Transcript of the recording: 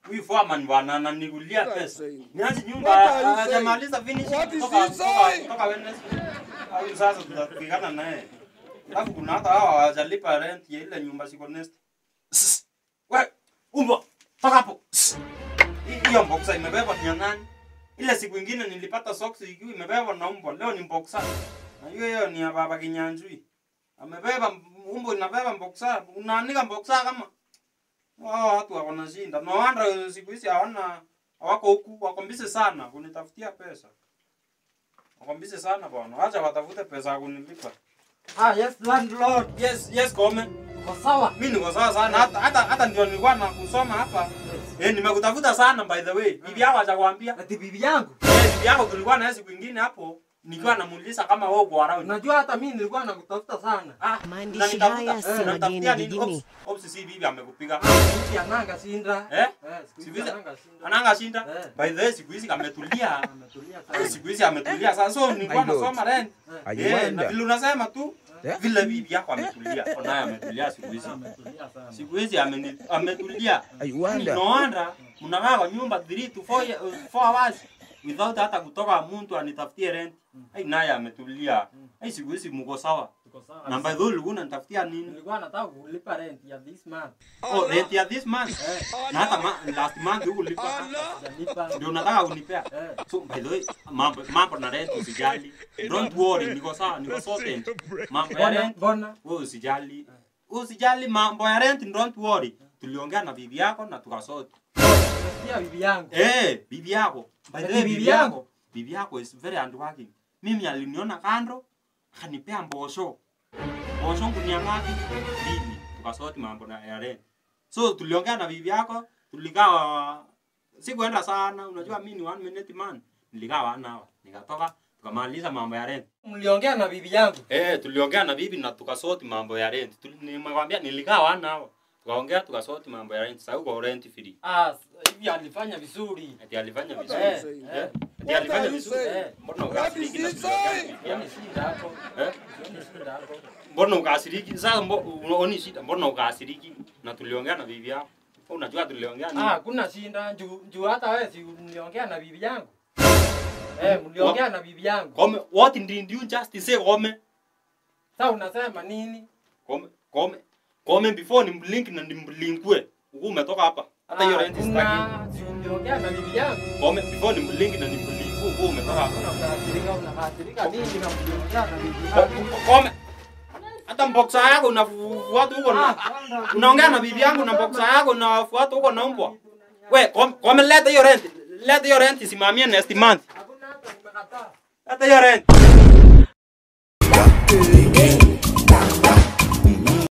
Huyu foreman bwana ananigulia pesa. Niache nyumba hajamaliza finish toka Wednesday. Au sasa tutapigana naye. Alafu kuna hata hao hawajalipa rent ya ile nyumba siko nest. Wewe umbo toka hapo. Hiyo boxer imebeba ni nani? Ile siku nyingine nilipata socks ikiwa imebeba na umbo. Leo ni boxer. Na hiyo ni ya baba Kinyanjui. Amebeba umbo inabeba boxer. Unaanika boxer kama watu wanashinda. No wonder siku hizi hawako huku wakombise sana kunitafutia pesa. Wakombise sana bwana. Acha watafute pesa kunilipa. Yes landlord. Yes come. Kwa sawa. Mimi niko sawa sana. Hata ndio nilikuwa na kusoma hapa. Nimekutafuta sana by the way. Bibi yako achakwambia. Ati bibi yangu. Bibi yako tulikuwa na siku nyingine hapo. Nikiwa namuuliza kama wewe uko around. Unajua hata mimi nilikuwa nakutafuta sana. Maandishi haya si mageni digini. Obviously bibi amekupiga. Siku ananga shinda. Siku hizi ananga shinda. By the way siku hizi ametulia. Siku hizi ametulia. Sasa so nilikuwa nasoma rent. Na vile unasema tu vile bibi yako ametulia. Onaye ametulia siku hizi. Siku hizi ametulia. No wonder mnakaa kwa nyumba 3 to 4 hours without hata kutoka mtu anitafutie rent. Naye ametulia. Siku hizi mko sawa. Na by the way ulikuwa unatafutia nini? Nilikuwa nataka kulipa rent ya this month. Rent ya this month. Na hata last month ulipa. Ndio nataka unipea. So by the way mambo na rent usijali. Don't worry, niko sawa, niko sorted. Mambo ya rent Bona. wewe usijali. Usijali mambo ya rent, don't worry. Tuliongea na bibi yako na tukasort. Unasikia bibi yangu? Bibi yako. By the way bibi yako is very hardworking. Mimi aliniona kando akanipea mbosho. Mbosho kunia ngapi? 2. Tukasort mambo na ya rent. So tuliongea na bibi yako, tulikaa sikuenda sana, unajua mimi ni 1 minute man. Nilikaa 1 hour. Nikatoka tukamaliza mambo ya rent. Mliongea na bibi yangu? Tuliongea na bibi na tukasort mambo ya rent. Nimemwambia nilikaa 1 hour. Tukaongea tukasort mambo ya rent. Sasa uko rent free. Hivi alifanya vizuri. Ati alifanya vizuri. Ati alifanya vizuri. Mbona ukasiriki na shida hapo? Shida hapo. Mbona ukasiriki? Sasa unaoni shida? Mbona ukasiriki? Na tuliongea na bibi yako. Unajua tuliongea nini? Kuna shida juu hata wewe si uniongea na bibi yangu. Mliongea na bibi yangu. Come, what did you just say come? Sasa unasema nini? Come before ni blink na nimblinkwe. Uko umetoka hapa. Hata hiyo rent staki. Uliongea na bibi yangu. Come before ni blink na nimblinkwe. Uko umetoka hapa. Unakasirika nini na mliongea na bibi yangu? Come. Hata boxer yako unafuata huko na unaongea na bibi yangu na boxer yako unafuata huko na mbwa. We, come leta hiyo rent. Leta hiyo rent isimamie next month. Hakuna hata nimekataa. Leta hiyo rent.